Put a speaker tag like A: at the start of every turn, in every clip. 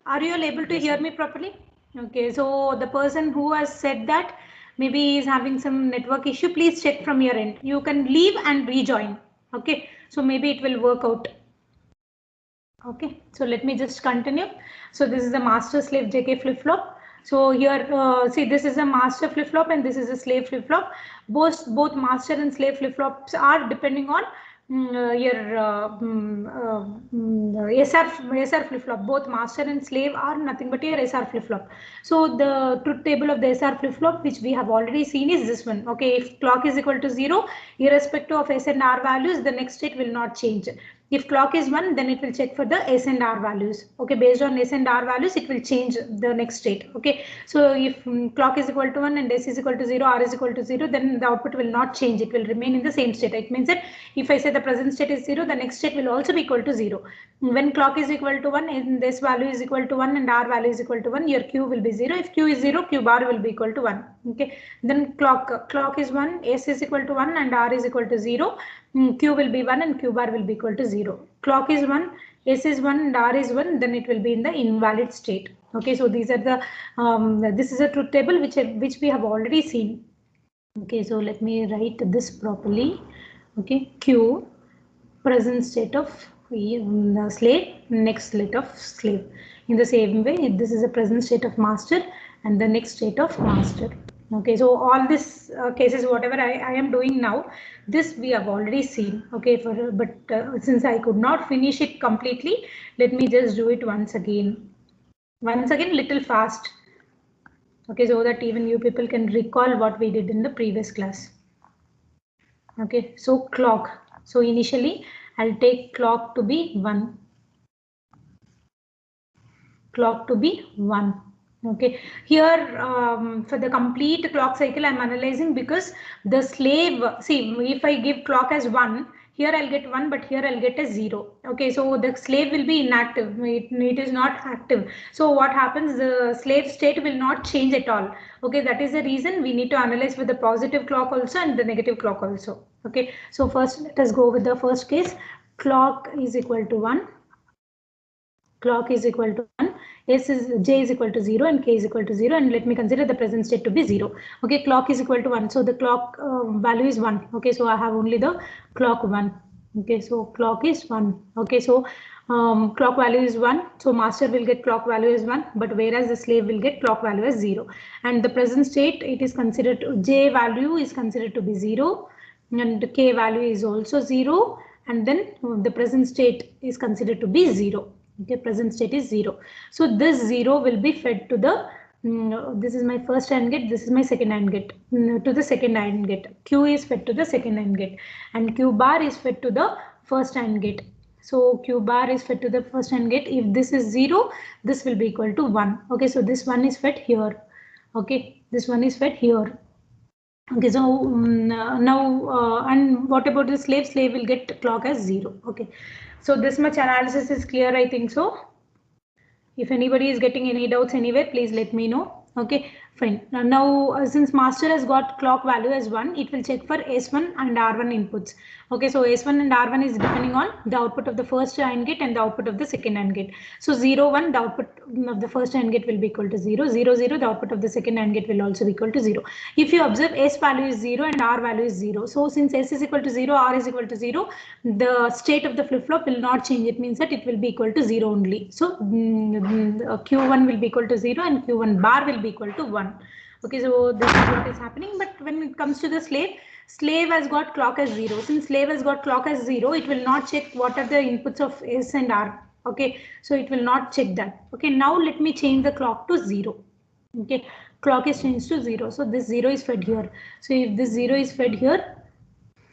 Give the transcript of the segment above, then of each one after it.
A: Are you all able to hear me properly? Okay, so the person who has said that maybe is having some network issue, please check from your end. You can leave and rejoin. Okay, so maybe it will work out. Okay, so let me just continue. So this is a master slave JK flip flop. So here, see, this is a master flip flop and this is a slave flip flop. Both master and slave flip flops are depending on your SR flip flop. Both master and slave are nothing but your SR flip flop. So the truth table of the SR flip flop, which we have already seen, is this one. Okay, if clock is equal to 0, irrespective of S and R values, the next state will not change. If clock is 1, then it will check for the S and R values. Okay, based on S and R values, it will change the next state. Okay, so if clock is equal to 1 and S is equal to 0, R is equal to 0, then the output will not change. It will remain in the same state. It means that if I say the present state is 0, the next state will also be equal to 0. When clock is equal to 1 and this value is equal to 1 and R value is equal to 1, your Q will be 0. If Q is 0, Q bar will be equal to 1. Okay, then clock is 1, S is equal to 1 and R is equal to 0. Q will be 1 and Q bar will be equal to 0. Clock is 1, S is 1 and R is 1, then it will be in the invalid state. Okay, so these are the this is a truth table which we have already seen. Okay, so let me write this properly. Okay, Q, present state of slave, next state of slave. In the same way, this is a present state of master and the next state of master. Okay, so all this cases, whatever I am doing now, this we have already seen. Okay, but since I could not finish it completely, let me just do it once again. Little fast. Okay, so that even you people can recall what we did in the previous class. Okay, so clock. So initially I'll take clock to be 1. Clock to be 1. Okay, here for the complete clock cycle I'm analyzing because the slave, see, if I give clock as 1, here I'll get 1, but here I'll get a 0. Okay, so the slave will be inactive. It is not active. So what happens, the slave state will not change at all. Okay, that is the reason we need to analyze with the positive clock also and the negative clock also. Okay, so first let us go with the first case. Clock is equal to 1. Clock is equal to 1, J is equal to 0 and K is equal to 0, and let me consider the present state to be 0. Okay, clock is equal to 1, so the clock value is 1. Okay, so I have only the clock 1. Okay, so clock is 1. Okay, so clock value is 1, so master will get clock value as 1, but whereas the slave will get clock value as 0. And the present state, it is considered to, J value is considered to be 0 and K value is also 0, and then the present state is considered to be 0. Okay, present state is 0. So this 0 will be fed to the, this is my first AND gate, this is my second AND gate, to the second AND gate. Q is fed to the second AND gate and Q bar is fed to the first AND gate. So Q bar is fed to the first AND gate. If this is 0, this will be equal to 1. Okay, so this one is fed here. Okay, this one is fed here. Okay, so now and what about the slave? Slave will get clock as 0. Okay, so this much analysis is clear, I think so. If anybody is getting any doubts anywhere, please let me know. Okay, fine. Now since master has got clock value as 1, it will check for S1 and R1 inputs. Okay, so S1 and R1 is depending on the output of the first AND gate and the output of the second AND gate. So 0, 1, the output of the first AND gate will be equal to 0. 0, 0, the output of the second AND gate will also be equal to 0. If you observe, S value is 0 and R value is 0. So since S is equal to 0, R is equal to 0, the state of the flip-flop will not change. It means that it will be equal to 0 only. So Q1 will be equal to 0 and Q1 bar will be equal to 1. Okay, so this is what is happening. But when it comes to the slave has got clock as 0. Since slave has got clock as 0, it will not check what are the inputs of S and R. Okay, so it will not check that. Okay, now let me change the clock to 0. Okay, clock is changed to 0. So this 0 is fed here. So if this 0 is fed here,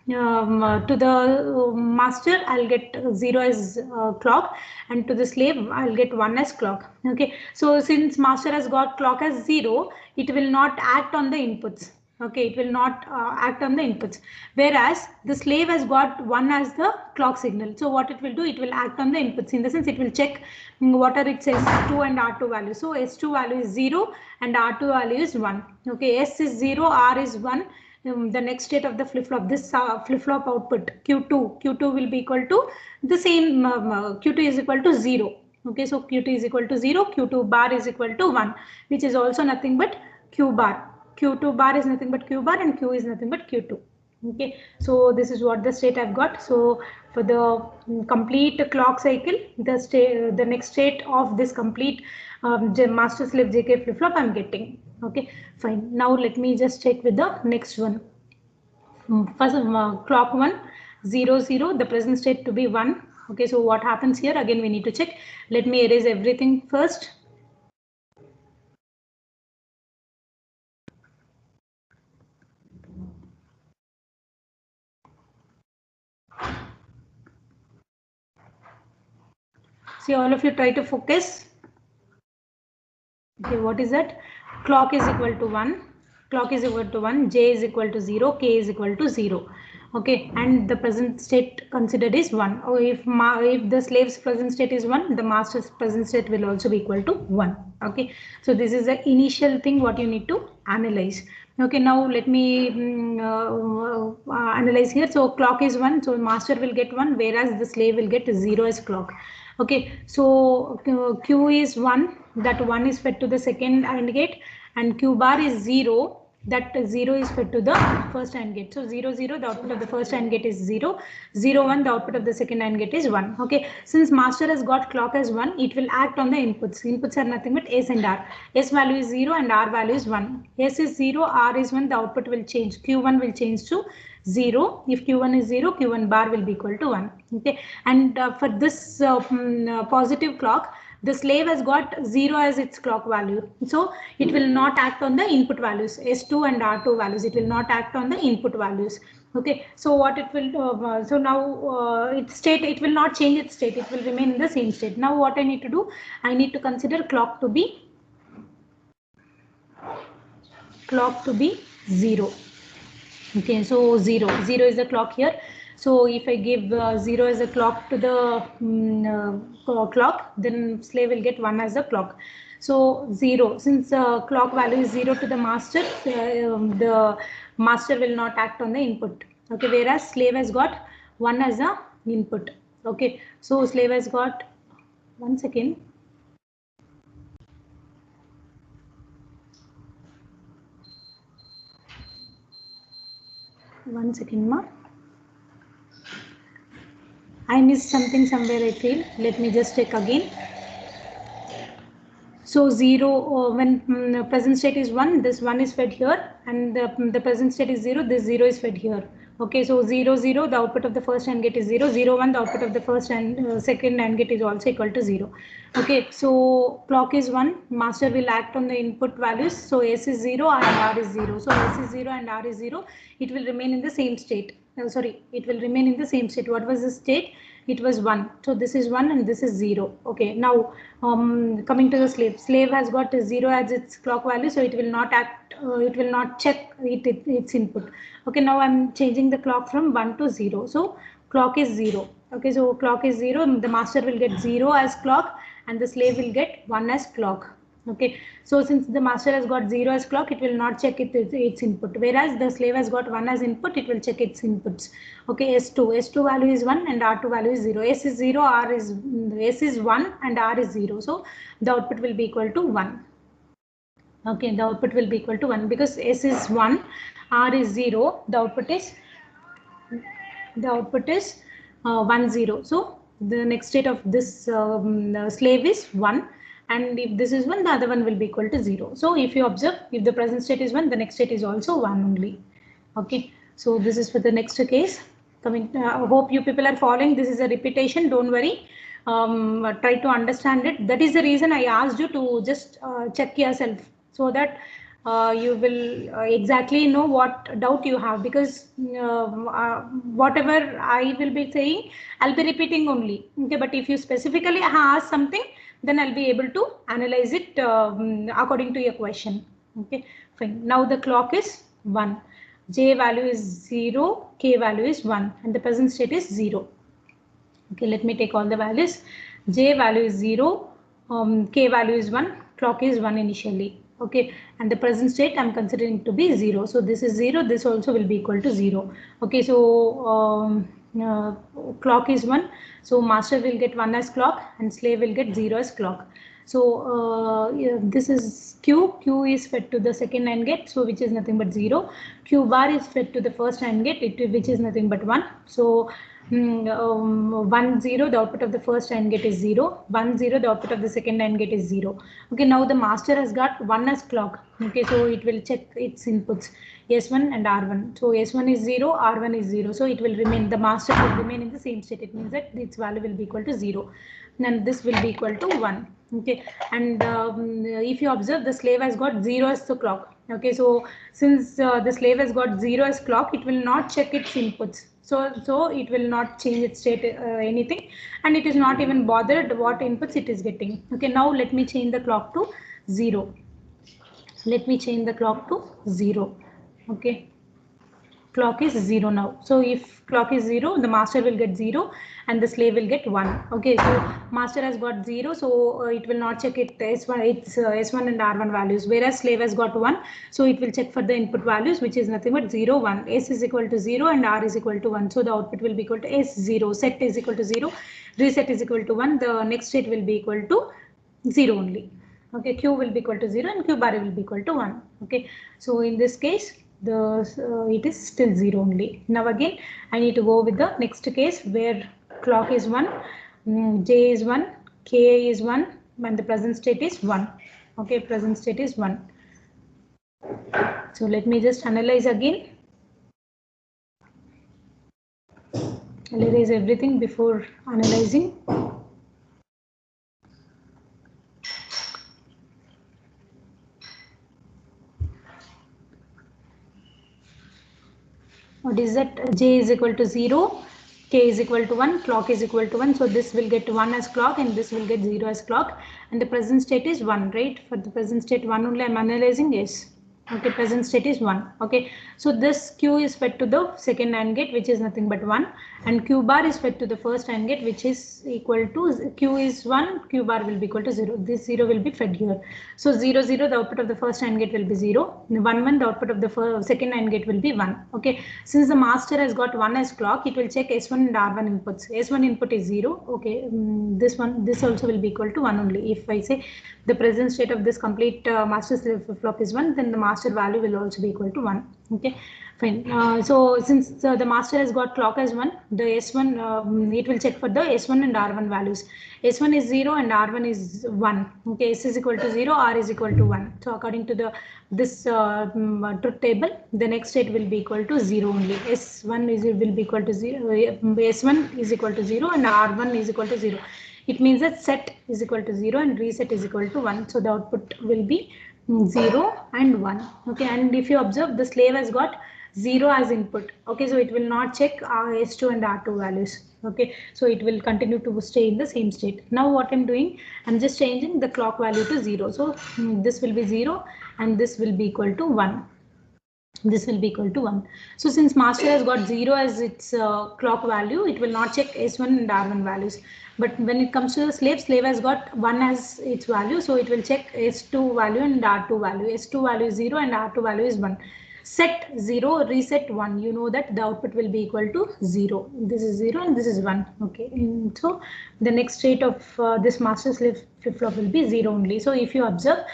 A: to the master I'll get 0 as clock, and to the slave I'll get 1 as clock. Okay, so since master has got clock as 0, it will not act on the inputs. Okay, it will not act on the inputs, whereas the slave has got 1 as the clock signal. So what it will do, it will act on the inputs, in the sense it will check what are its S2 and R2 values. So S2 value is 0 and R2 value is 1. Okay, S is 0, R is 1. The next state of the flip-flop, this flip-flop output Q2 will be equal to the same, Q2 is equal to 0. Okay, so Q2 is equal to 0, Q2 bar is equal to 1, which is also nothing but Q bar. Q2 bar is nothing but Q bar and Q is nothing but Q2. Okay, so this is what the state I've got. So for the complete clock cycle, the next state of this complete master slave JK flip flop I'm getting. Okay, fine. Now let me just check with the next one. First, clock 1, 0, 0, the present state to be 1. Okay, so what happens here? Again, we need to check. Let me erase everything first. See, all of you try to focus. Okay, what is that? Clock is equal to 1. Clock is equal to 1. J is equal to 0. K is equal to 0. Okay, and the present state considered is 1. Or if the slave's present state is 1, the master's present state will also be equal to 1. Okay, so this is the initial thing what you need to analyze. Okay, now let me analyze here. So clock is 1, so master will get 1, whereas the slave will get 0 as clock. Okay, so Q is 1, that 1 is fed to the second AND gate, and Q bar is 0, that 0 is fed to the first AND gate. So 0, 0, the output of the first AND gate is 0, 0, 1, the output of the second AND gate is 1. Okay, since master has got clock as 1, it will act on the inputs. Inputs are nothing but S and R. S value is 0 and R value is 1. S is 0, R is 1, the output will change. Q1 will change to 0. If Q1 is 0, Q1 bar will be equal to 1. Okay, and for this positive clock, the slave has got 0 as its clock value. So it will not act on the input values, S2 and R2 values. It will not act on the input values. Okay, so what it will, so now it will not change its state. It will remain in the same state. Now what I need to do, I need to consider clock to be 0. Okay, so 0 is the clock here. So if I give 0 as a clock to the clock, then slave will get 1 as a clock. So 0, since clock value is 0 to the master will not act on the input. Okay, whereas slave has got 1 as a input. Okay, so slave has got, 1 second. One second, ma. I missed something somewhere, I feel. Let me just check again. So 0, when present state is 1, this 1 is fed here, and the present state is 0, this 0 is fed here. Okay, so 0, 0, the output of the first AND gate is 0, 0, 1, the output of the first and second AND gate is also equal to 0. Okay, so clock is 1, master will act on the input values. So S is 0 and R is 0. So S is 0 and R is 0. It will remain in the same state. It will remain in the same state. What was the state? It was 1. So this is 1 and this is 0. Okay, now coming to the slave. Slave has got 0 as its clock value, so it will not act, it will not check its input. Okay, now I'm changing the clock from 1 to 0. So clock is 0. Okay, so clock is 0. The master will get 0 as clock and the slave will get 1 as clock. Okay, so since the master has got 0 as clock, it will not check its input, whereas the slave has got 1 as input, it will check its inputs. Okay, S2 value is 1 and R2 value is 0. S is 0, S is 1 and R is 0. So the output will be equal to 1. Okay, the output will be equal to 1 because S is 1, R is 0. The output is 1, 0. So the next state of this slave is 1. And if this is 1, the other one will be equal to 0. So if you observe, if the present state is 1, the next state is also 1 only. Okay, so this is for the next case. Hope you people are following. This is a repetition. Don't worry. Try to understand it. That is the reason I asked you to just check yourself so that you will exactly know what doubt you have, because whatever I will be saying, I'll be repeating only. Okay, but if you specifically ask something, then I'll be able to analyze it according to your question. Okay, fine. Now the clock is 1. J value is 0, K value is 1, and the present state is 0. Okay, let me take all the values. J value is 0, K value is 1, clock is 1 initially. Okay, and the present state I'm considering to be 0. So this is 0, this also will be equal to 0. Okay, so clock is 1, so master will get 1 as clock and slave will get 0 as clock. So yeah, this is Q is fed to the second AND gate, so which is nothing but 0. Q bar is fed to the first AND gate, which is nothing but 1. So 1 0, the output of the first AND gate is 0. 1 0, the output of the second AND gate is 0. Okay, now the master has got 1 as clock. Okay, so it will check its inputs S1 and R1. So S1 is 0, R1 is 0. So it will remain, the master will remain in the same state. It means that its value will be equal to 0. And this will be equal to 1. Okay, and if you observe, the slave has got 0 as the clock. Okay, so since the slave has got 0 as clock, it will not check its inputs. So it will not change its state anything, and it is not even bothered what inputs it is getting. Okay, now let me change the clock to 0. Let me change the clock to 0. Okay, clock is 0 now. So if clock is 0, the master will get 0 and the slave will get 1. Okay, so master has got 0, so it will not check it S1, it's S1 and R1 values, whereas slave has got 1, so it will check for the input values, which is nothing but 0 1. S is equal to 0 and R is equal to 1, so the output will be equal to S0. Set is equal to 0, reset is equal to 1, the next state will be equal to 0 only. Okay, Q will be equal to 0 and Q bar will be equal to 1. Okay, so in this case it is still 0 only. Now again I need to go with the next case where clock is 1, J is 1, K is 1 and the present state is 1. Okay, present state is 1. So let me just analyze again. I'll erase everything before analyzing. What is that? J is equal to 0, K is equal to 1, clock is equal to 1. So this will get 1 as clock and this will get 0 as clock. And the present state is 1, right? For the present state 1 only I'm analyzing, yes. Okay, present state is 1. Okay, so this Q is fed to the second AND gate, which is nothing but 1. And Q bar is fed to the first AND gate, which is equal to, Q is 1, Q bar will be equal to 0. This 0 will be fed here. So 0 0, the output of the first AND gate will be 0. 1 1, the output of the second AND gate will be 1. Okay, since the master has got 1 as clock, it will check S1 and R1 inputs. S1 input is 0. Okay, this also will be equal to 1 only. If I say the present state of this complete master slave flip-flop is 1, then the master value will also be equal to 1. Okay, fine. So since the master has got clock as 1, the S1 it will check for the S1 and R1 values. S1 is 0 and R1 is 1. Okay, S is equal to 0, R is equal to 1. So according to this truth table, the next state will be equal to 0 only. S1 will be equal to 0. S1 is equal to 0 and R1 is equal to 0. It means that set is equal to 0 and reset is equal to 1. So the output will be 0 and 1. Okay, and if you observe, the slave has got 0 as input. Okay, so it will not check S2 and R2 values. Okay, so it will continue to stay in the same state. Now what I'm doing, I'm just changing the clock value to 0. So this will be 0 and this will be equal to 1. This will be equal to 1. So since master has got 0 as its clock value, it will not check S1 and R1 values. But when it comes to the slave has got 1 as its value, so it will check S2 value and R2 value. S2 value is 0 and R2 value is 1. Set 0, reset 1. You know that the output will be equal to 0. This is 0 and this is 1. Okay, and so the next state of this master slave flip-flop will be 0 only. So if you observe,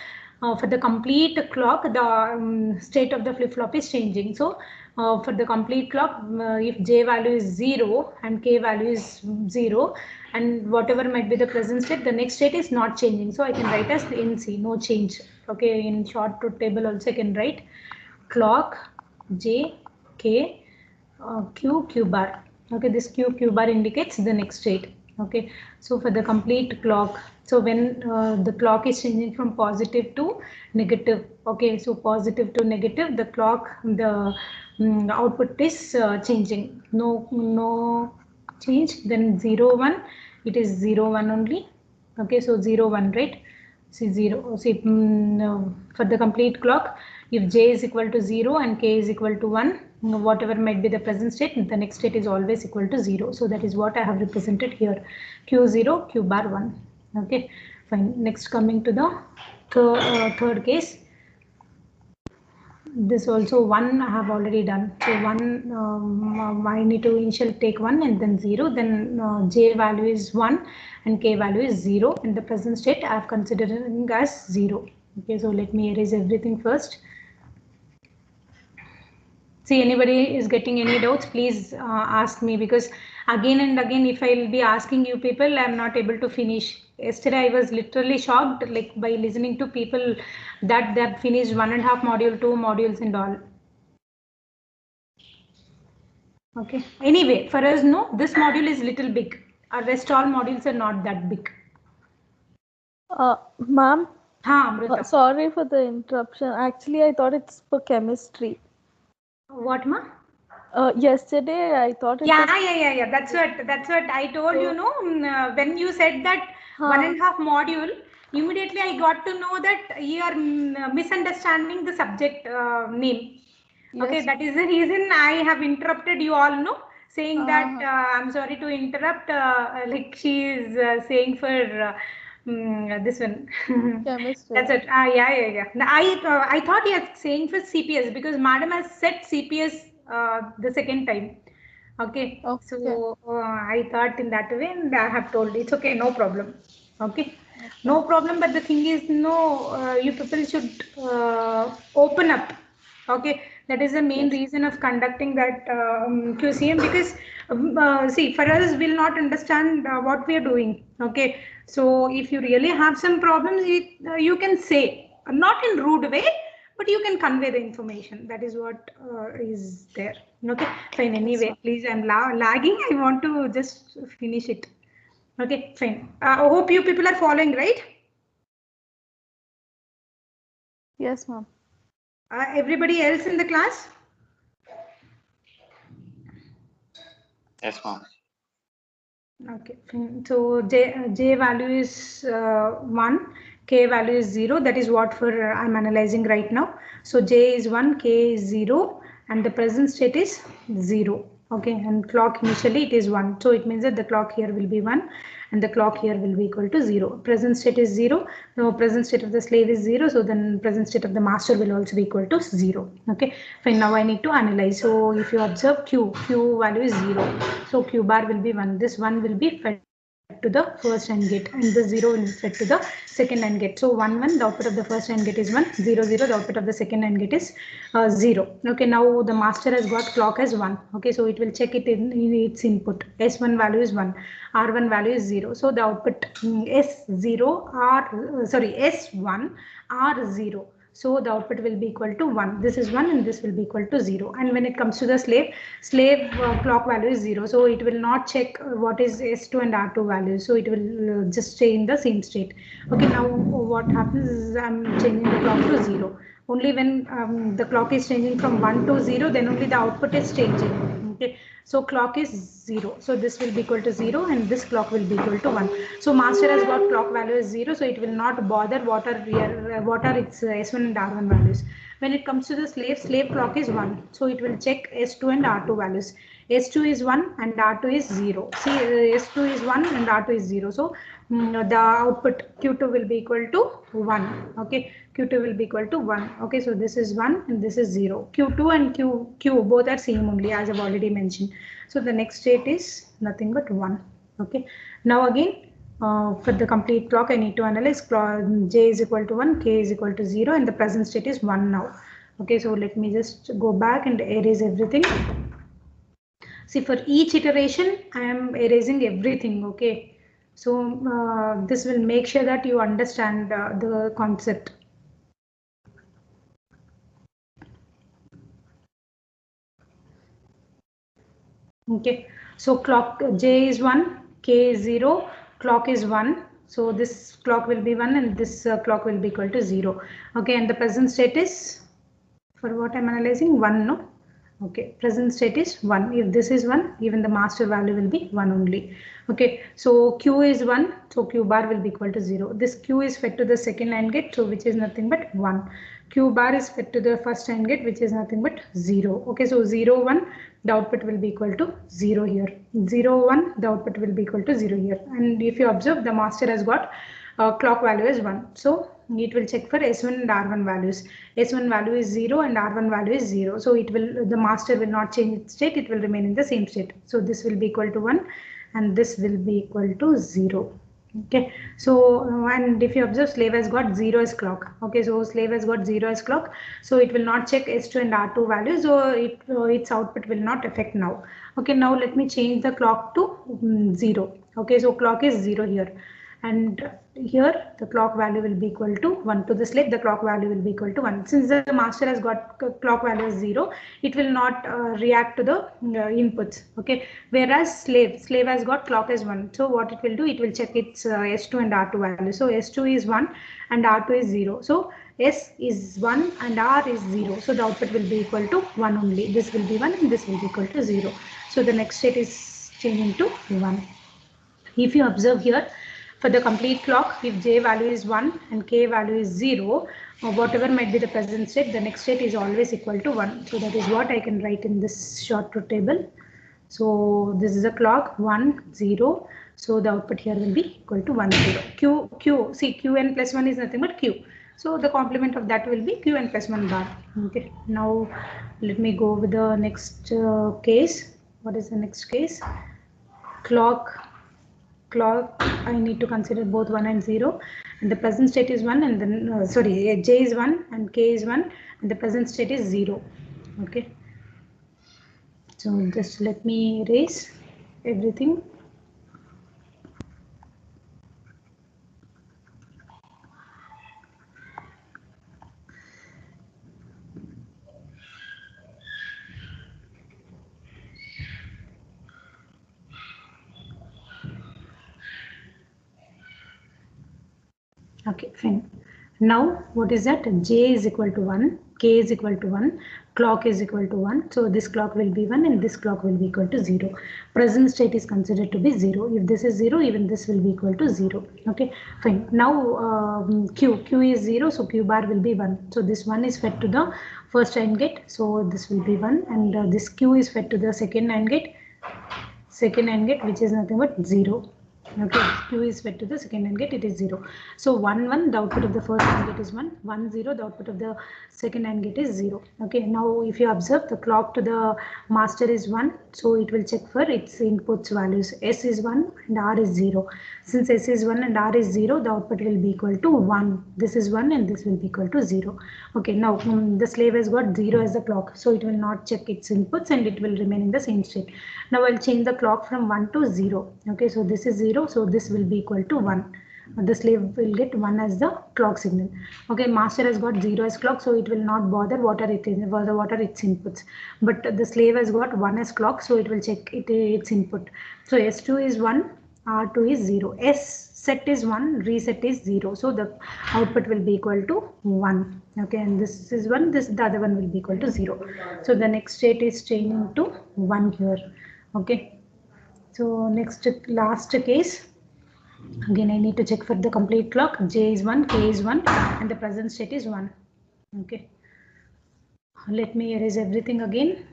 A: for the complete clock, the state of the flip-flop is changing. So for the complete clock, if J value is 0 and K value is 0, and whatever might be the present state, the next state is not changing. So I can write as NC, no change. Okay, in short truth table also I can write clock J, K, Q bar. Okay, this Q bar indicates the next state. Okay, so for the complete clock, so when the clock is changing from positive to negative, okay, so positive to negative, the clock, the output is changing. No change. Then 0 1, it is 0 1 only. Okay, so 0 1, right? See 0. See for the complete clock, if J is equal to 0 and K is equal to 1, whatever might be the present state, the next state is always equal to 0. So that is what I have represented here. Q0, Q bar 1. Okay, fine. Next, coming to the third case. This also 1 I have already done. So 1, I need to initially take 1 and then 0. Then j value is 1 and k value is 0. In the present state, I have considered it as 0. Okay, so let me erase everything first. See, anybody is getting any doubts, please ask me, because again and again, if I will be asking you people, I'm not able to finish. Yesterday, I was literally shocked, like by listening to people that finished 1.5 module, 2 modules and all. Okay. Anyway, for us, no, this module is little big. Our rest all modules are not that big.
B: Ma'am.
A: Amrita.
B: Sorry for the interruption. Actually, I thought it's for chemistry.
A: What, ma?
B: Yesterday, I thought it
A: yeah. That's what I told you. No, when you said that 1.5 module, immediately I got to know that you are misunderstanding the subject name. Yes. Okay, that is the reason I have interrupted you all. No, saying that I'm sorry to interrupt. Like she is saying for. This one.
B: Chemistry.
A: That's it. Yeah. I thought you are saying for CPS, because madam has said CPS the second time. Okay. So I thought in that way, and I have told it's okay, no problem. Okay. No problem. But the thing is, no, you people should open up. Okay, that is the main reason of conducting that QCM, because see, for us, will not understand what we are doing. Okay, so if you really have some problems, you can say, not in rude way, but you can convey the information. That is what is there. Okay, fine. Anyway, please, I'm lagging. I want to just finish it. Okay, fine. I hope you people are following, right?
B: Yes, ma'am.
A: Everybody else in the class?
C: Yes, ma'am.
A: Okay, so J value is 1, K value is 0. That is what for I'm analyzing right now. So J is 1, K is 0, and the present state is 0. Okay, and clock initially it is 1. So it means that the clock here will be 1 and the clock here will be equal to 0. Present state is 0. No, present state of the slave is 0. So then present state of the master will also be equal to 0. Okay, fine. Now I need to analyze. So if you observe Q value is 0. So Q bar will be 1. This 1 will be fed to the first AND gate, and the 0 will be fed to the second AND gate. So 1 1, the output of the first AND gate is 1, 0 0, the output of the second AND gate is 0. Okay, now the master has got clock as 1. Okay, so it will check it in its input. S1 value is 1, R1 value is 0. So the output S1 R0. So the output will be equal to 1. This is 1 and this will be equal to 0. And when it comes to the slave clock value is 0. So it will not check what is S2 and R2 values. So it will just stay in the same state. Okay, now what happens is I'm changing the clock to 0. Only when the clock is changing from 1 to 0, then only the output is changing. Okay, so clock is 0. So this will be equal to 0 and this clock will be equal to 1. So master has got clock value is 0. So it will not bother what are its S1 and R1 values. When it comes to the slave clock is 1. So it will check S2 and R2 values. S2 is 1 and R2 is 0. See, S2 is 1 and R2 is 0. So the output Q2 will be equal to 1. Okay, Q2 will be equal to 1. Okay, so this is 1 and this is 0. Q2 and Q both are same only, as I've already mentioned. So the next state is nothing but 1. Okay, now again for the complete clock I need to analyze J is equal to 1, K is equal to 0, and the present state is 1 now. Okay, so let me just go back and erase everything. See, for each iteration I am erasing everything. Okay, so this will make sure that you understand the concept. Okay, so clock J is 1, K is 0, clock is 1. So this clock will be 1 and this clock will be equal to 0. Okay, and the present state is, for what I'm analyzing, 1, no? Okay, present state is 1. If this is 1, even the master value will be 1 only. Okay, so Q is 1, so Q bar will be equal to 0. This Q is fed to the second AND gate, so which is nothing but 1. Q bar is fed to the first AND gate, which is nothing but 0. Okay, so 0 1, the output will be equal to 0 here. 0 1, the output will be equal to 0 here. And if you observe, the master has got clock value as 1. So it will check for S1 and R1 values. S1 value is 0 and R1 value is 0. So the master will not change its state. It will remain in the same state. So this will be equal to 1 and this will be equal to 0. Okay, so and if you observe, slave has got 0 as clock. Okay, so slave has got 0 as clock, so it will not check S2 and R2 values, so its output will not affect now. Okay, now let me change the clock to 0. Okay, so clock is 0 here, and here the clock value will be equal to 1. To the slave, the clock value will be equal to 1. Since the master has got clock value as 0, it will not react to the inputs. Okay, whereas slave has got clock as 1. So what it will do, it will check its S2 and R2 value. So S2 is 1 and R2 is 0. So S is 1 and R is 0. So the output will be equal to 1 only. This will be 1 and this will be equal to 0. So the next state is changing to 1. If you observe here, for the complete clock, if J value is 1 and K value is 0, whatever might be the present state, the next state is always equal to 1. So that is what I can write in this short truth table. So this is a clock 1, 0. So the output here will be equal to 1, 0. Q, see Qn plus 1 is nothing but Q. So the complement of that will be Qn plus 1 bar. Okay, now let me go with the next case. What is the next case? Clock, I need to consider both 1 and 0, and the present state is 1 and then J is 1 and K is 1 and the present state is 0. Okay, so just let me erase everything. Okay, fine. Now what is that? J is equal to 1, K is equal to 1, clock is equal to 1. So this clock will be 1 and this clock will be equal to 0. Present state is considered to be 0. If this is 0, even this will be equal to 0. Okay, fine. Now Q is 0, so Q bar will be 1. So this 1 is fed to the first AND gate. So this will be 1, and this Q is fed to the second AND gate, which is nothing but 0. Okay, Q is fed to the second AND gate, it is 0. So 1, 1, the output of the first AND gate is 1, 1, 0, the output of the second AND gate is 0. Okay, now if you observe, the clock to the master is 1, so it will check for its inputs values. S is 1 and R is 0. Since S is 1 and R is 0, the output will be equal to 1. This is 1 and this will be equal to 0. Okay, now the slave has got 0 as the clock, so it will not check its inputs and it will remain in the same state. Now I'll change the clock from 1 to 0. Okay, so this is 0, so this will be equal to 1. The slave will get 1 as the clock signal. Okay, master has got 0 as clock, so it will not bother what are its inputs. But the slave has got 1 as clock, so it will check its input. So S2 is 1, R2 is 0. S set is 1, reset is 0. So the output will be equal to 1. Okay, and this is 1, the other one will be equal to 0. So the next state is changing to 1 here. Okay, so last case. Again, I need to check for the complete clock. J is 1, K is 1, and the present state is 1. Okay, let me erase everything again.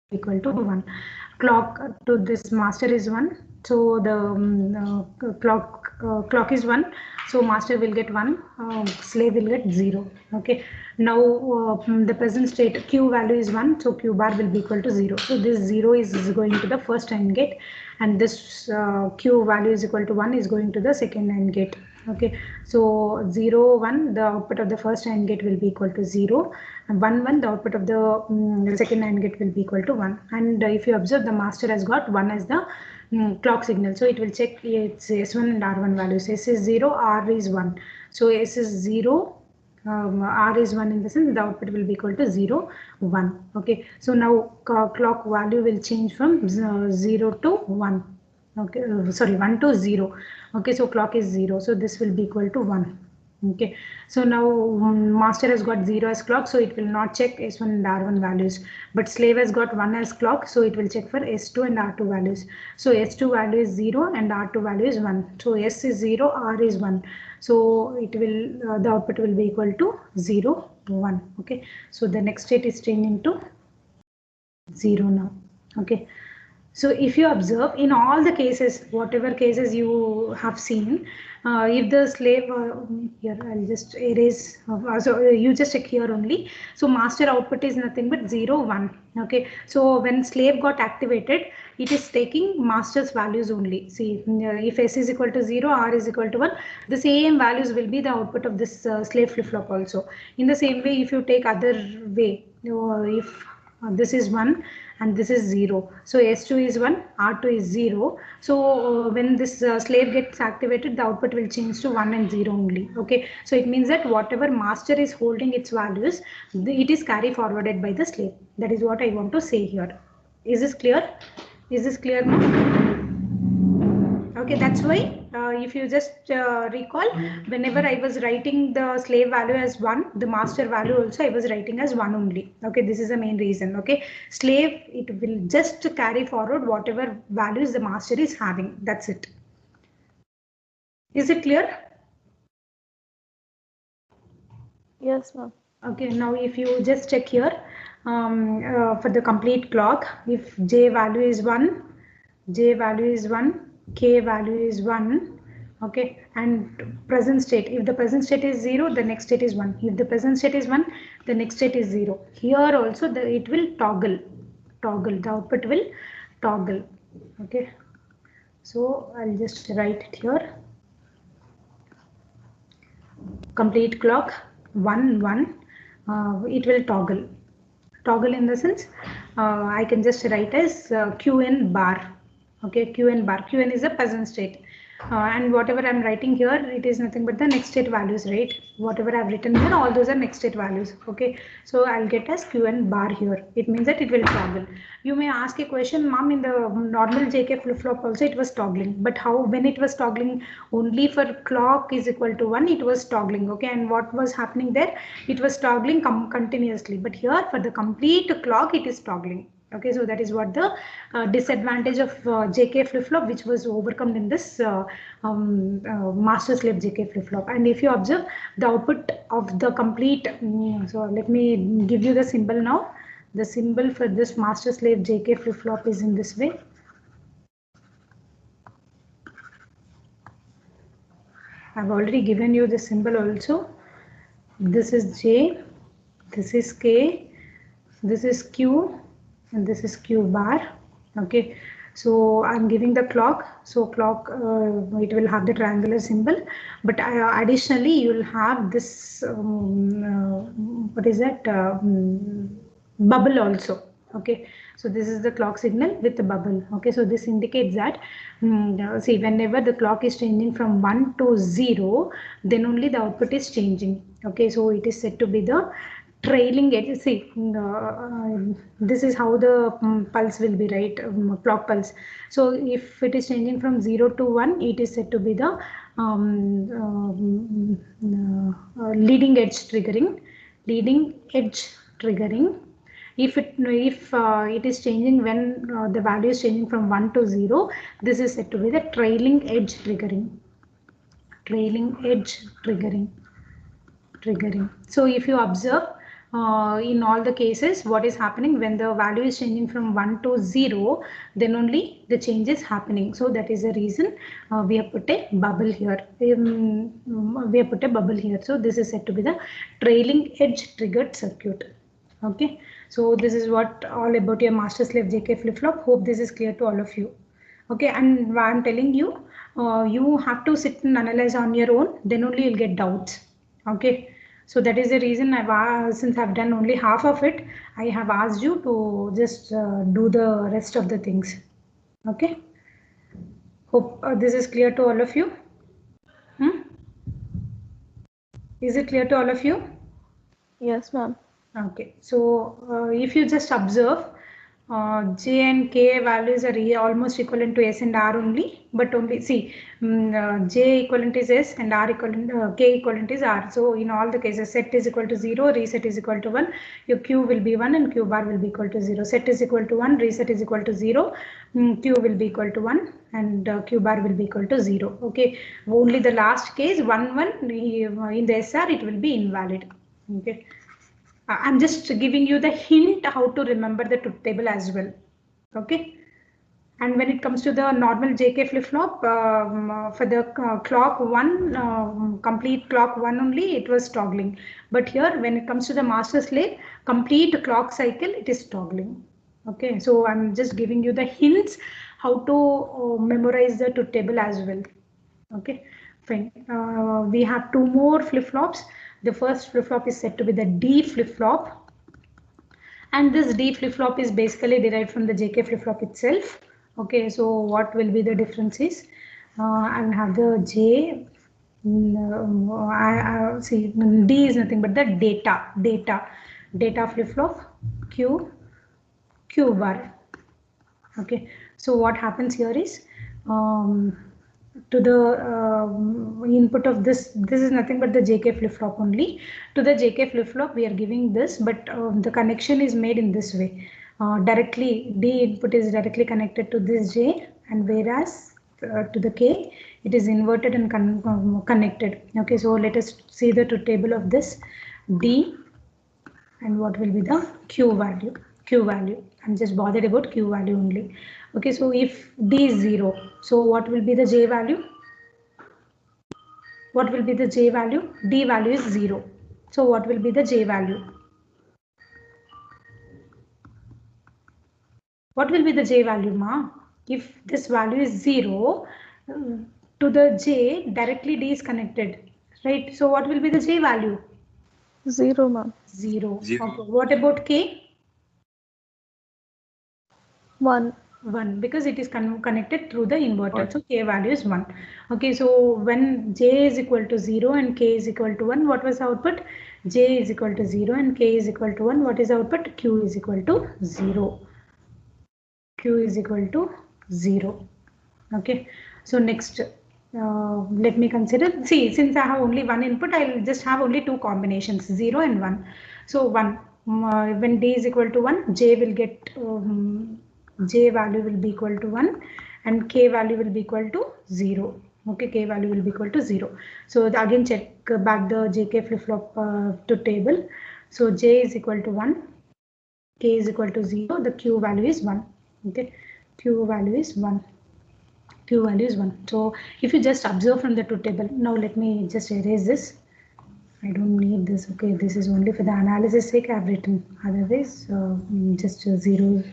A: Equal to 1. Clock to this master is 1, so the clock is 1, so master will get 1, slave will get 0. Okay, now the present state Q value is 1, so Q bar will be equal to 0. So this 0 is going to the first AND gate, and this Q value is equal to 1 is going to the second AND gate. Okay, so 0, 1, the output of the first AND gate will be equal to 0, and 1, 1, the output of the second AND gate will be equal to 1. And if you observe, the master has got 1 as the clock signal, so it will check its S1 and R1 values. S is 0, R is 1. So S is 0, R is 1, in the sense the output will be equal to 0, 1. Okay, so now clock value will change from 0 to 1. Okay, sorry, 1 to 0. Okay, so clock is 0, so this will be equal to 1. Okay, so now master has got 0 as clock, so it will not check S1 and R1 values, but slave has got 1 as clock, so it will check for S2 and R2 values. So S2 value is 0 and R2 value is 1. So S is 0, R is 1. So it will the output will be equal to 0, 1. Okay, so the next state is changing to 0 now. Okay, so if you observe in all the cases, whatever cases you have seen, if the slave here I'll just erase, so you just check here only. So master output is nothing but 0, 1. Okay, so when slave got activated, it is taking master's values only. See, if S is equal to 0, R is equal to 1, the same values will be the output of this slave flip-flop also. In the same way, if you take other way, if this is 1 and this is 0, so S2 is 1, R2 is 0. So when this slave gets activated, the output will change to 1 and 0 only. Okay, so it means that whatever master is holding its values, it is carry forwarded by the slave. That is what I want to say here. Is this clear? Is this clear now? Okay, that's why if you just recall, whenever I was writing the slave value as 1, the master value also I was writing as 1 only. Okay, this is the main reason. Okay, slave, it will just carry forward whatever values the master is having. That's it. Is it clear?
B: Yes, ma'am.
A: Okay, now if you just check here for the complete clock, if J value is 1, J value is 1, K value is 1, okay, and present state, if the present state is 0, the next state is 1. If the present state is 1, the next state is 0. Here also it will toggle, the output will toggle. Okay, so I'll just write it here. Complete clock 1, 1, it will toggle in the sense I can just write as Qn bar. Okay, Qn bar. Qn is a present state, and whatever I'm writing here, it is nothing but the next state values, right? Whatever I've written here, all those are next state values. Okay, so I'll get as Qn bar here. It means that it will toggle. You may ask a question, ma'am, in the normal JK flip-flop also it was toggling, but how, when it was toggling only for clock is equal to 1, it was toggling. Okay, and what was happening there? It was toggling continuously, but here for the complete clock it is toggling. Okay, so that is what the disadvantage of JK flip-flop, which was overcome in this master slave JK flip-flop. And if you observe the output of the complete, so let me give you the symbol now. The symbol for this master slave JK flip-flop is in this way. I've already given you the symbol also. This is J, this is K, this is Q, and this is Q bar. Okay, so I'm giving the clock. So clock, it will have the triangular symbol, but additionally you will have this what is that, bubble also. Okay, so this is the clock signal with the bubble. Okay, so this indicates that see, whenever the clock is changing from 1 to 0, then only the output is changing. Okay, so it is said to be the trailing edge. See, this is how the pulse will be, right? Clock pulse. So if it is changing from 0 to 1, it is said to be the leading edge triggering. If it is changing when the value is changing from 1 to 0, this is said to be the trailing edge triggering. So if you observe in all the cases, what is happening when the value is changing from 1 to 0, then only the change is happening. So that is the reason we have put a bubble here. So this is said to be the trailing edge triggered circuit. Okay, so this is what all about your master slave JK flip-flop. Hope this is clear to all of you. Okay, and I'm telling you, you have to sit and analyze on your own, then only you'll get doubts. Okay, so that is the reason since I've done only half of it, I have asked you to just do the rest of the things. Okay, hope this is clear to all of you. Is it clear to all of you?
B: Yes, ma'am.
A: Okay, so if you just observe, J and K values are almost equivalent to S and R only, but only see J equivalent is S and R equivalent K equivalent is R. So in all the cases, set is equal to 0, reset is equal to 1, your Q will be 1 and Q bar will be equal to 0. Set is equal to 1, reset is equal to 0, Q will be equal to 1 and Q bar will be equal to 0. Okay, only the last case 1 1 in the SR it will be invalid. Okay. I'm just giving you the hint how to remember the truth table as well. Okay. And when it comes to the normal JK flip-flop, for the clock 1, complete clock 1 only, it was toggling. But here, when it comes to the master slave, complete clock cycle, it is toggling. Okay, so I'm just giving you the hints how to memorize the truth table as well. Okay, fine. We have 2 more flip-flops. The first flip-flop is said to be the D flip-flop. And this D flip-flop is basically derived from the JK flip-flop itself. Okay, so what will be the differences? I'll have the J. I see D is nothing but the data flip-flop, Q bar. Okay, so what happens here is to the input of this is nothing but the JK flip-flop only. To the JK flip-flop we are giving this, but the connection is made in this way. Directly D input is directly connected to this J, and whereas to the K it is inverted and connected. Okay, so let us see the truth table of this D and what will be the Q value. I'm just bothered about Q value only. Okay, so if D is 0, so what will be the J value? What will be the J value? D value is 0. So what will be the J value? What will be the J value, ma? If this value is 0, to the J directly D is connected, right? So what will be the J value?
B: 0, ma'am.
A: 0. Okay. What about K?
B: 1.
A: 1, because it is connected through the inverter. So K value is 1. Okay, so when J is equal to 0 and K is equal to 1, what was the output? J is equal to 0 and K is equal to 1. What is the output? Q is equal to 0. Q is equal to 0. Okay, so next let me consider, see, since I have only one input, I'll just have only 2 combinations, 0 and 1. So 1, when D is equal to 1, J will get J value will be equal to 1 and K value will be equal to 0. Okay, K value will be equal to 0. So again check back the JK flip-flop to table. So J is equal to 1, K is equal to 0, the Q value is 1. Okay, Q value is 1. Q value is 1. So if you just observe from the truth table, now let me just erase this. I don't need this. Okay, this is only for the analysis sake I've written. Otherwise, just 0,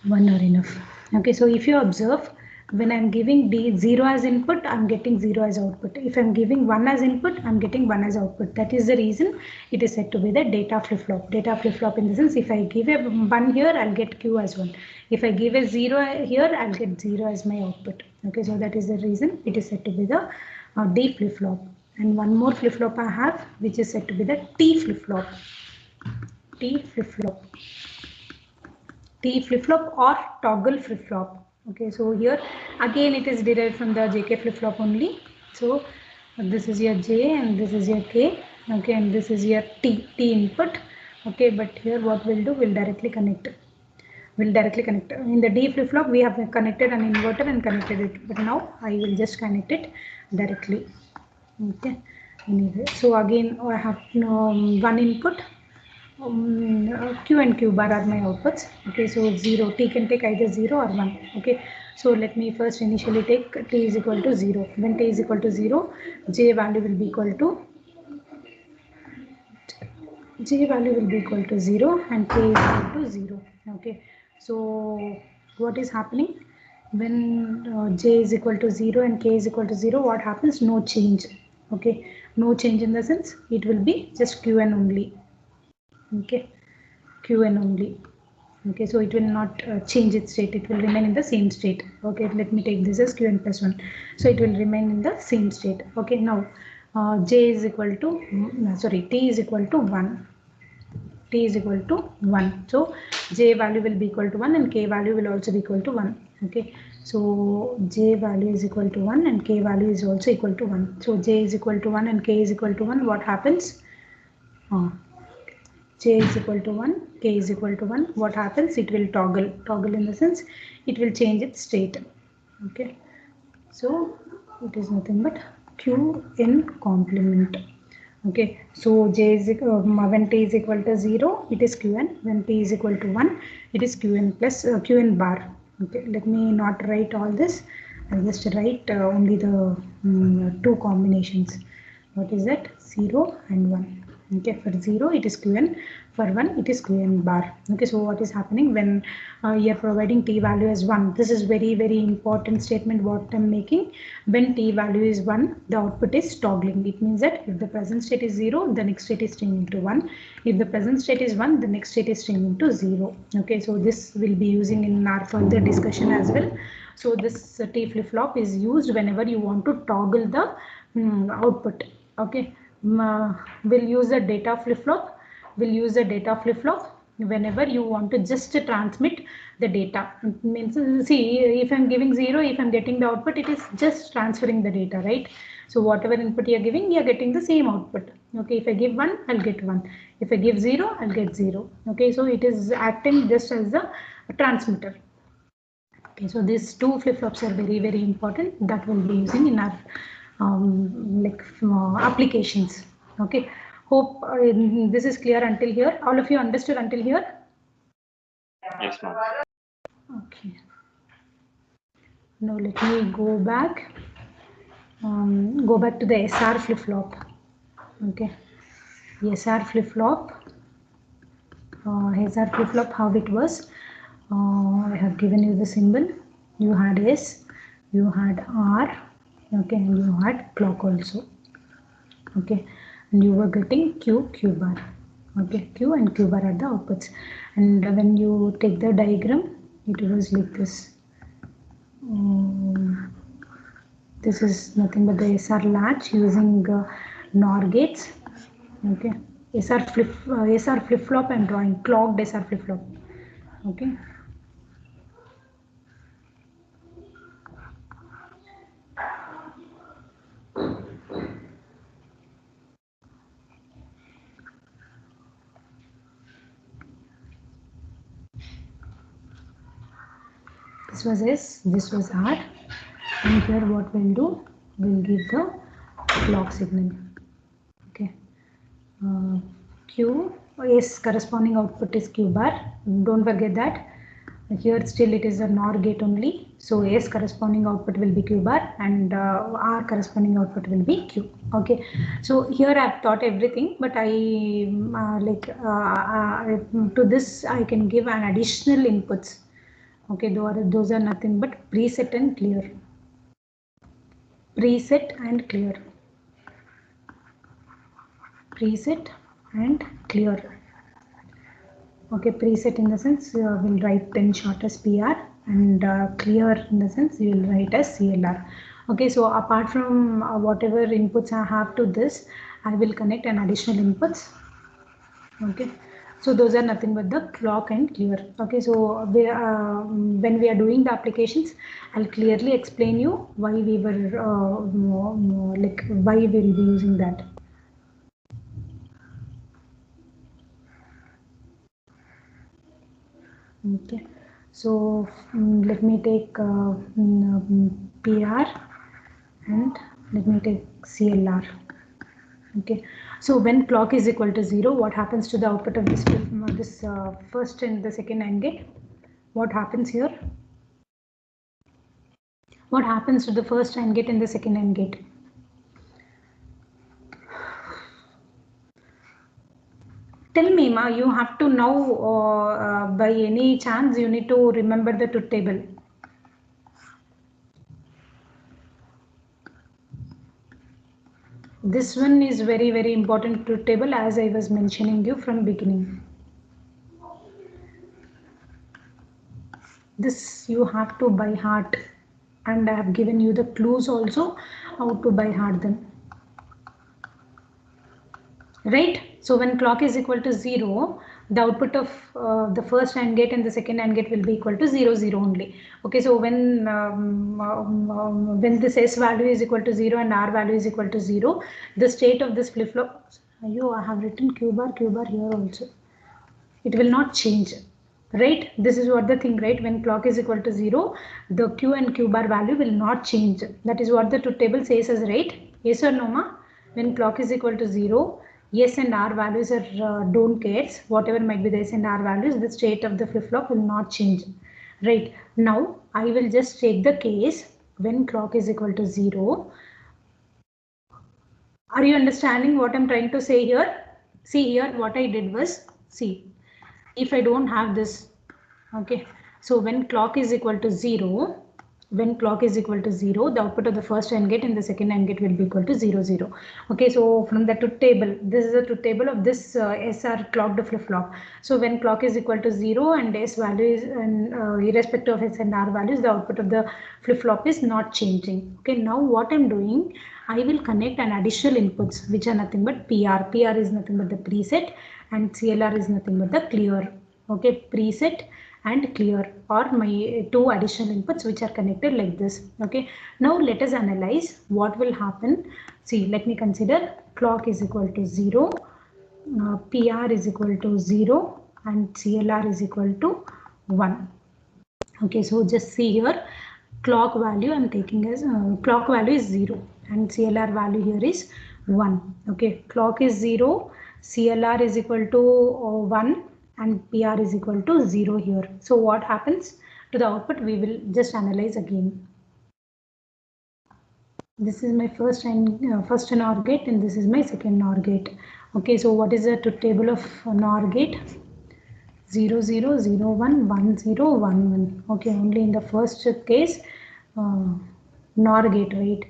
A: 1 are enough. Okay, so if you observe, when I'm giving D 0 as input, I'm getting 0 as output. If I'm giving 1 as input, I'm getting 1 as output. That is the reason it is said to be the data flip-flop. Data flip-flop in the sense, if I give a 1 here, I'll get Q as 1. If I give a 0 here, I'll get 0 as my output. Okay, so that is the reason it is said to be the D flip-flop. And one more flip-flop I have, which is said to be the T flip-flop. T flip-flop. T flip-flop or toggle flip-flop. Okay, so here again it is derived from the JK flip-flop only. So this is your J and this is your K. Okay, and this is your T input. Okay, but here what we'll do, we'll directly connect. In the D flip-flop we have connected an inverter and connected it, but now I will just connect it directly. Okay, anyway, so again I have one input. Q and Q bar are my outputs. Okay, so 0, T can take either 0 or 1. Okay, so let me first initially take T is equal to 0. When T is equal to 0, J value will be equal to 0 and K is equal to 0. Okay, so what is happening when J is equal to 0 and K is equal to 0? What happens? No change. Okay, no change in the sense it will be just Qn only. Okay, Qn only. Okay, so it will not change its state, it will remain in the same state. Okay, let me take this as Qn plus 1. So it will remain in the same state. Okay, now J is equal to, T is equal to 1. t is equal to 1. So j value will be equal to 1 and k value will also be equal to 1. Okay, so j value is equal to 1 and k value is also equal to 1. So j is equal to 1 and k is equal to 1. What happens? J is equal to 1, k is equal to 1. What happens? It will toggle in the sense it will change its state. Okay, so it is nothing but q in complement. Okay, so j is when t is equal to 0, it is qn. When t is equal to 1, it is qn plus qn bar. Okay, let me not write all this. I'll just write only the two combinations. What is that? 0 and 1. Okay, for 0 it is qn, for 1 it is qn bar. Okay, so what is happening when you are providing t value as 1? This is very important statement what I'm making. When t value is 1, the output is toggling. It means that if the present state is 0, the next state is changing to 1. If the present state is 1, the next state is changing to 0. Okay, so this will be using in our further discussion as well. So this t flip-flop is used whenever you want to toggle the output. Okay, we'll use the data flip-flop. We'll use the data flip-flop whenever you want to just transmit the data. It means, see, if I'm giving 0, if I'm getting the output, it is just transferring the data, right? So whatever input you're giving, you're getting the same output. Okay, if I give 1, I'll get 1. If I give 0, I'll get 0. Okay, so it is acting just as the transmitter. Okay, so these two flip-flops are very important that we'll be using in our applications. Okay, hope this is clear until here. All of you understood until here?
C: Yes, ma'am.
A: Okay, now let me go back to the SR flip-flop. Okay, SR flip-flop, how it was. I have given you the symbol. You had S, you had R, okay, and you had clock also. Okay, and you were getting Q bar. Okay, Q and Q bar are the outputs. And when you take the diagram, it was like this. This is nothing but the SR latch using NOR gates. Okay, SR flip-flop I'm drawing, clocked SR flip-flop. Okay. This was S, this was R, and here what we'll do, we'll give the clock signal. Okay, Q, S corresponding output is Q bar. Don't forget that. Here still it is a NOR gate only. So S corresponding output will be Q bar and R corresponding output will be Q. Okay, so here I've taught everything, but to this I can give an additional inputs. Okay, those are nothing but preset and clear. Preset and clear. Preset and clear. Okay, preset in the sense we'll write in short as PR and clear in the sense we will write as CLR. Okay, so apart from whatever inputs I have to this, I will connect an additional inputs. Okay. So those are nothing but the clock and clear. Okay, so when we are doing the applications, I'll clearly explain you why we were why we will be using that. Okay, so let me take PR and let me take CLR. Okay, so when clock is equal to 0, what happens to the output of this first and the second AND gate? What happens here? What happens to the first AND gate and the second AND gate? Tell me, Ma, you have to know by any chance you need to remember the truth table. This one is very important truth table as I was mentioning you from beginning. This you have to by heart and I have given you the clues also how to by heart them. Right? So when clock is equal to 0, the output of the first AND gate and the second AND gate will be equal to 0, 0 only. Okay, so when this S value is equal to 0 and R value is equal to 0, the state of this flip-flop, I have written Q bar here also. It will not change, right? This is what the thing, right? When clock is equal to 0, the Q and Q bar value will not change. That is what the truth table says as, right? Yes or no, ma? When clock is equal to 0, S and R values are don't cares. Whatever might be the S and R values, the state of the flip-flop will not change. Right. Now, I will just take the case when clock is equal to 0. Are you understanding what I'm trying to say here? See here, what I did was, see, if I don't have this, okay, so when clock is equal to 0, the output of the first AND gate and the second AND gate will be equal to 0, 0. Okay, so from the truth table, this is the truth table of this SR clocked flip-flop. So when clock is equal to 0 and S value is, and irrespective of S and R values, the output of the flip-flop is not changing. Okay, now what I'm doing, I will connect an additional inputs which are nothing but PR. PR is nothing but the preset and CLR is nothing but the clear. Okay, preset and clear are my two additional inputs which are connected like this. Okay, now let us analyze what will happen. See, let me consider clock is equal to 0, PR is equal to 0 and CLR is equal to 1. Okay, so just see here, clock value I'm taking as clock value is 0 and CLR value here is 1. Okay, clock is 0, CLR is equal to 1 and PR is equal to 0 here. So what happens to the output? We will just analyze again. This is my first NOR gate and this is my second NOR gate. Okay, so what is the truth table of NOR gate? 0, 0, 0, 1, 1, 0, 1, 1. Okay, only in the first case NOR gate, right?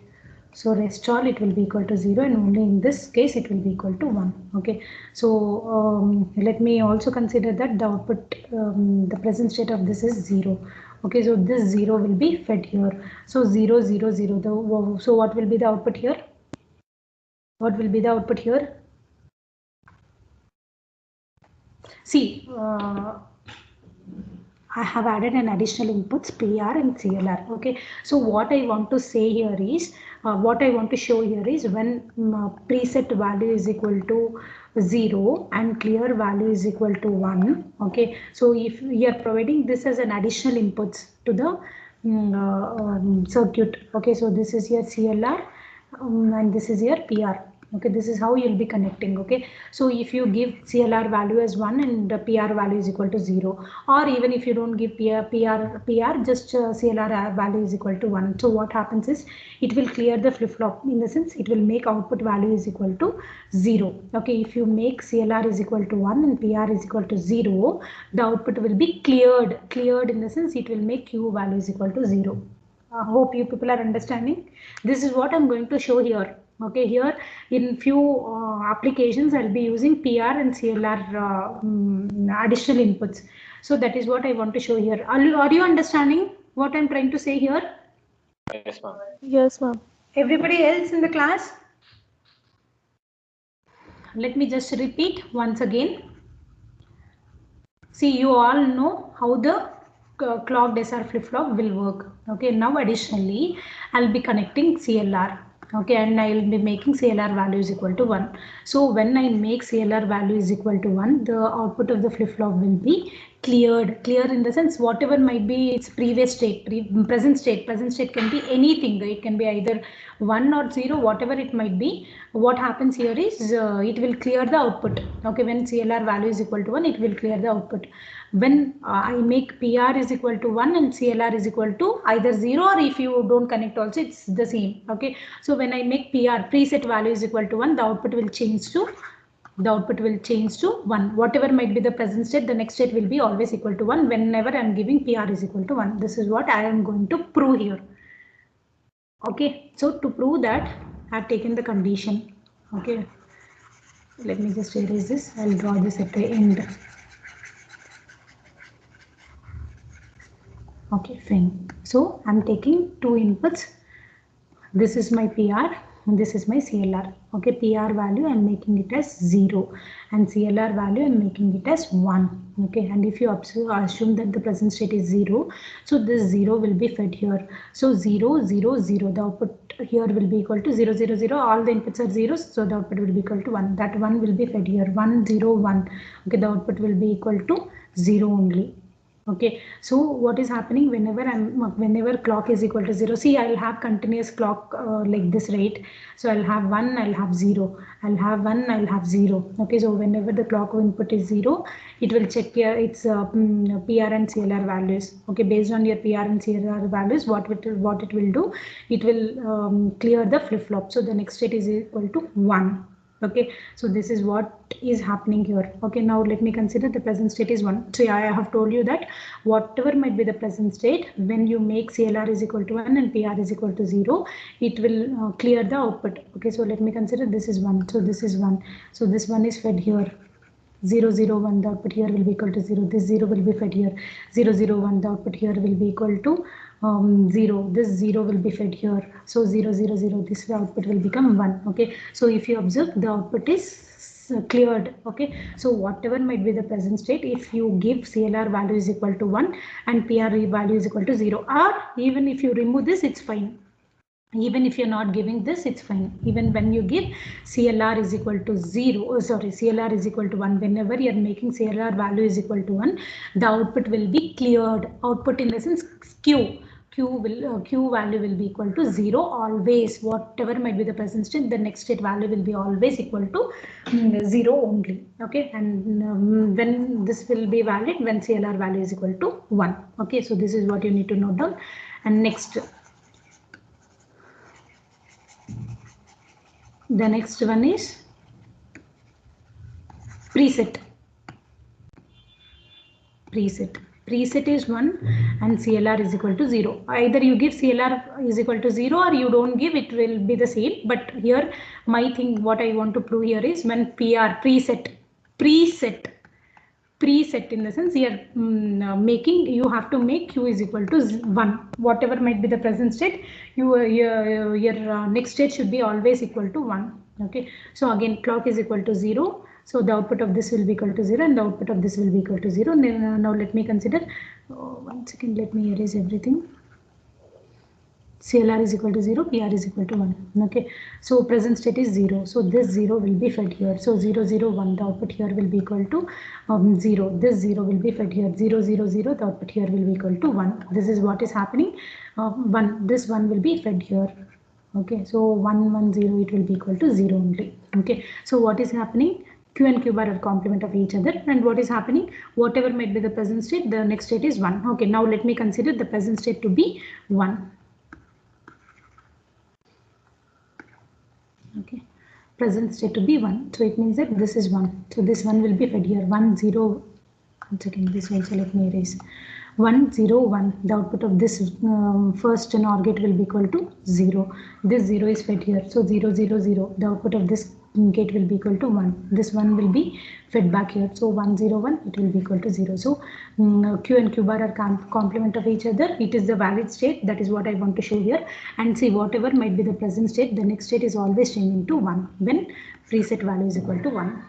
A: So rest all it will be equal to 0 and only in this case it will be equal to 1. Okay, so let me also consider that the output, the present state of this is 0. Okay, so this 0 will be fed here. So 0, 0, 0. So what will be the output here? What will be the output here? See, I have added an additional inputs PR and CLR. Okay, so what I want to say here is, what I want to show here is when preset value is equal to 0 and clear value is equal to 1. Okay, so if we are providing this as an additional inputs to the circuit. Okay, so this is your CLR and this is your PR. Okay, this is how you'll be connecting. Okay, so if you give CLR value as 1 and the PR value is equal to 0, or even if you don't give PR just CLR value is equal to 1. So what happens is it will clear the flip-flop, in the sense it will make output value is equal to 0. Okay, if you make CLR is equal to 1 and PR is equal to 0, the output will be cleared in the sense it will make Q value is equal to 0. I hope you people are understanding. This is what I'm going to show here. Okay, here in few applications I'll be using PR and CLR additional inputs. So that is what I want to show here. Are you understanding what I'm trying to say here?
C: Yes, ma'am.
B: Yes, ma'am.
A: Everybody else in the class? Let me just repeat once again. See, you all know how the clocked SR flip-flop will work. Okay, now additionally I'll be connecting CLR. Okay, and I will be making CLR value is equal to 1. So when I make CLR value is equal to 1, the output of the flip-flop will be cleared. Clear in the sense whatever might be its previous state, present state. Present state can be anything. It can be either 1 or 0, whatever it might be. What happens here is it will clear the output. Okay, when CLR value is equal to 1, it will clear the output. When I make PR is equal to 1 and CLR is equal to either 0, or if you don't connect also it's the same. Okay, so when I make PR preset value is equal to 1, the output will change to 1. Whatever might be the present state, the next state will be always equal to 1 whenever I am giving PR is equal to 1. This is what I am going to prove here. Okay, so to prove that I have taken the condition. Okay, let me just erase this. I'll draw this at the end. Okay, fine. So I'm taking two inputs. This is my PR this is my CLR. Okay, PR value I'm making it as 0 and CLR value I'm making it as 1. Okay, and if you assume that the present state is 0, so this 0 will be fed here. So 0 0 0, the output here will be equal to 0 0 0. All the inputs are zeros, so the output will be equal to 1. That 1 will be fed here. 1 0 1. Okay, the output will be equal to 0 only. Okay, so what is happening whenever clock is equal to 0? See, I'll have continuous clock like this, right? So I'll have 1, I'll have 0, I'll have 1, I'll have 0. Okay, so whenever the clock input is 0, it will check here its PR and CLR values. Okay, based on your PR and CLR values, what it will do, it will clear the flip-flop. So the next state is equal to 1. Okay, so this is what is happening here. Okay, now let me consider the present state is 1. So I have told you that whatever might be the present state, when you make CLR is equal to 1 and PR is equal to 0, it will clear the output. Okay, so let me consider this is 1. So this is 1. So this 1 is fed here. 0 0 1, the output here will be equal to 0. This 0 will be fed here. 0 0 1, the output here will be equal to 0. This 0 will be fed here. So 0 0 0, this output will become 1. Okay, so if you observe, the output is cleared. Okay, so whatever might be the present state, if you give CLR value is equal to 1 and PR value is equal to 0, or even if you remove this, it's fine. Even if you're not giving this, it's fine. Even when you give CLR is equal to 0, CLR is equal to 1, whenever you're making CLR value is equal to 1, the output will be cleared. Output in the sense Q value will be equal to 0 always. Whatever might be the present state, the next state value will be always equal to 0 only. Okay, and when this will be valid, when CLR value is equal to 1. Okay, so this is what you need to note down. And next, the next one is preset. Preset is 1 and CLR is equal to 0. Either you give CLR is equal to 0 or you don't give, it will be the same. But here my thing, what I want to prove here is when PR preset in the sense you're making, you have to make Q is equal to 1. Whatever might be the present state, your next state should be always equal to 1. Okay, so again clock is equal to 0. So the output of this will be equal to 0 and the output of this will be equal to 0. Now let me consider, 1 second, let me erase everything. CLR is equal to 0, PR is equal to 1. Okay, so present state is 0. So this 0 will be fed here. So 0 0 1, the output here will be equal to 0. This 0 will be fed here. 0 0 0, the output here will be equal to 1. This is what is happening. 1, this 1 will be fed here. Okay, so 1 1 0, it will be equal to 0 only. Okay, so what is happening? Q and Q bar are complement of each other, and what is happening, whatever might be the present state, the next state is 1. Okay, now let me consider the present state to be 1. Okay, present state to be 1, so it means that this is 1. So this 1 will be fed here. 1 0, 1 second, this also let me erase. 1 0 1, the output of this first NOR gate will be equal to 0. This 0 is fed here. So 0 0 0, the output of this gate will be equal to 1. This 1 will be fed back here. So 1 0 1, it will be equal to 0. So Q and Q bar are complement of each other. It is the valid state. That is what I want to show here. And see, whatever might be the present state, the next state is always changing to 1 when preset value is equal to 1.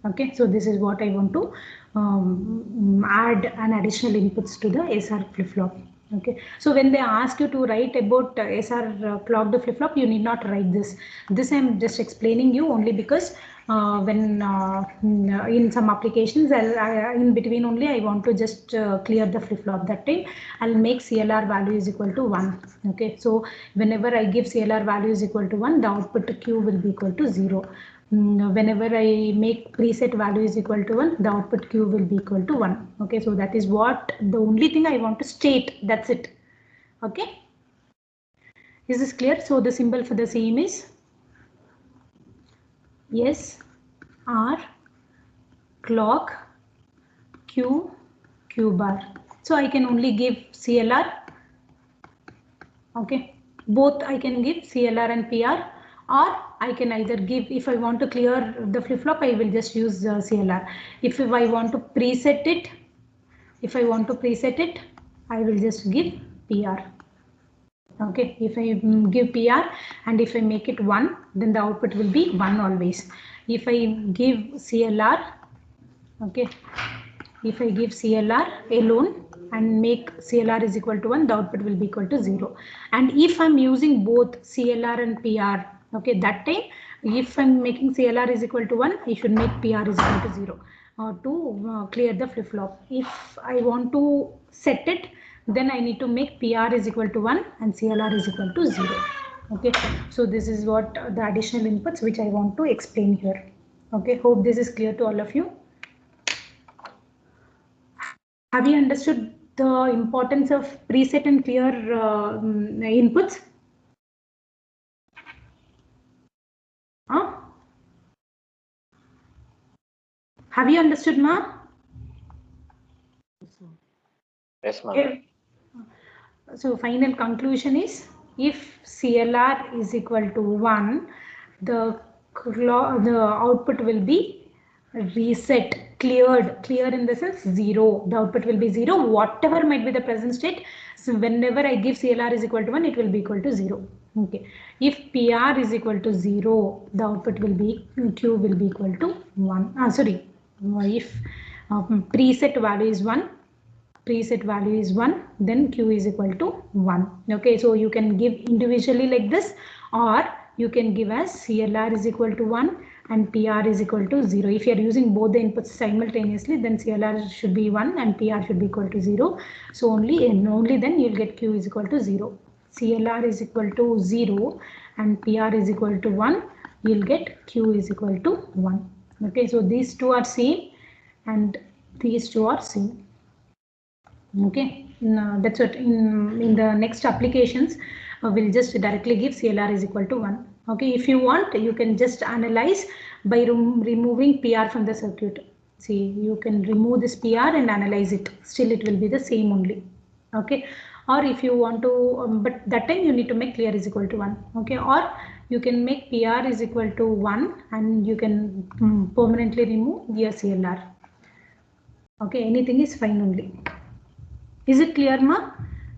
A: Okay, so this is what I want to add an additional inputs to the SR flip-flop. Okay, so when they ask you to write about SR clocked flip-flop, you need not write this. This I'm just explaining you only because when in some applications, in between only I want to just clear the flip-flop. That time I'll make CLR value is equal to 1. Okay, so whenever I give CLR value is equal to 1, the output Q will be equal to 0. Whenever I make preset value is equal to 1, the output Q will be equal to 1. Okay, so that is what the only thing I want to state. That's it. Okay, is this clear? So the symbol for the same is S R clock Q Q bar. So I can only give CLR. Okay, both I can give CLR and PR. Or I can either give, if I want to clear the flip-flop, I will just use CLR. If I want to preset it, I will just give PR. Okay, if I give PR and if I make it 1, then the output will be 1 always. If I give CLR, okay, if I give CLR alone and make CLR is equal to 1, the output will be equal to 0. And if I'm using both CLR and PR, okay, that time if I'm making CLR is equal to 1, I should make PR is equal to 0 to clear the flip-flop. If I want to set it, then I need to make PR is equal to 1 and CLR is equal to 0. Okay, so this is what the additional inputs which I want to explain here. Okay, hope this is clear to all of you. Have you understood the importance of preset and clear inputs? Huh? Have you understood, ma?
C: Yes, ma'am.
A: Okay. So final conclusion is, if CLR is equal to 1, the output will be reset, cleared. Clear in the sense 0. The output will be 0. Whatever might be the present state. So whenever I give CLR is equal to 1, it will be equal to 0. Okay. If PR is equal to 0, the output will be Q will be equal to 1. If preset value is 1. Preset value is 1, then Q is equal to 1. Okay, so you can give individually like this, or you can give as CLR is equal to 1 and PR is equal to 0. If you are using both the inputs simultaneously, then CLR should be 1 and PR should be equal to 0. So only then you'll get Q is equal to 0. CLR is equal to 0 and PR is equal to 1, you'll get Q is equal to 1. Okay, so these two are same and these two are same. Okay, that's what in the next applications we'll just directly give CLR is equal to 1. Okay, if you want, you can just analyze by removing PR from the circuit. See, you can remove this PR and analyze it. Still it will be the same only. Okay, or if you want to, but that time you need to make clear is equal to 1. Okay, or you can make PR is equal to 1 and you can permanently remove your CLR. Okay, anything is fine only. Is it clear, ma?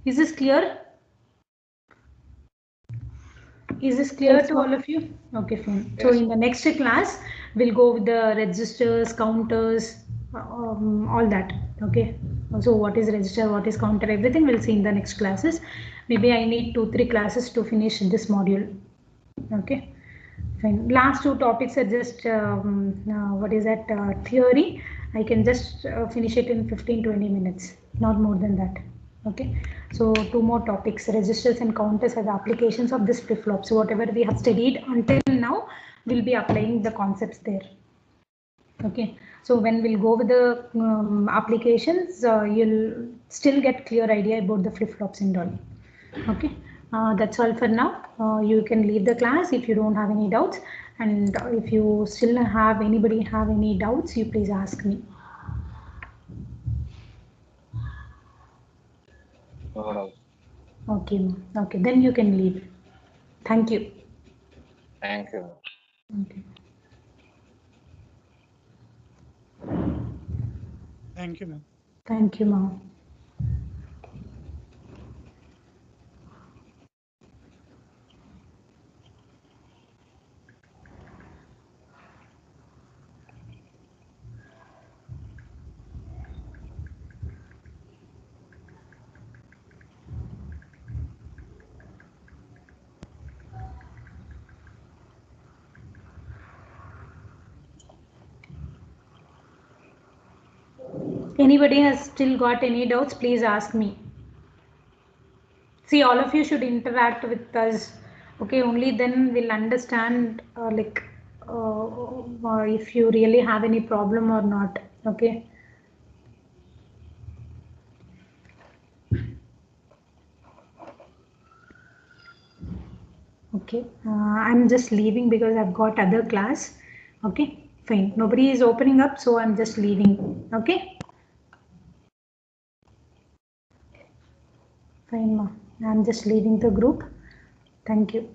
A: Is this clear? Is this clear
B: Yes,
A: to
B: ma.
A: all of you? Okay, fine.
C: Yes.
A: So in the next class, we'll go with the registers, counters, all that. Okay. So what is register, what is counter, everything we'll see in the next classes. Maybe I need 2-3 classes to finish this module. Okay. Fine. Last 2 topics are just what is that theory. I can just finish it in 15-20 minutes, not more than that. Okay, so 2 more topics, registers and counters are the applications of this flip-flop. So whatever we have studied until now, we'll be applying the concepts there. Okay, so when we'll go with the applications, you'll still get clear idea about the flip-flops and all. Okay, that's all for now. You can leave the class if you don't have any doubts, and if you still have anybody have any doubts, you please ask me.
C: No.
A: Okay, okay, then you can leave. Thank you.
C: Thank you.
A: Okay.
D: Thank you, ma'am.
A: Thank you, ma'am. Anybody has still got any doubts, please ask me. See, all of you should interact with us. Okay, only then we'll understand if you really have any problem or not. Okay. Okay, I'm just leaving because I've got other class. Okay, fine. Nobody is opening up, so I'm just leaving. Okay. Fine, ma. I'm just leaving the group. Thank you.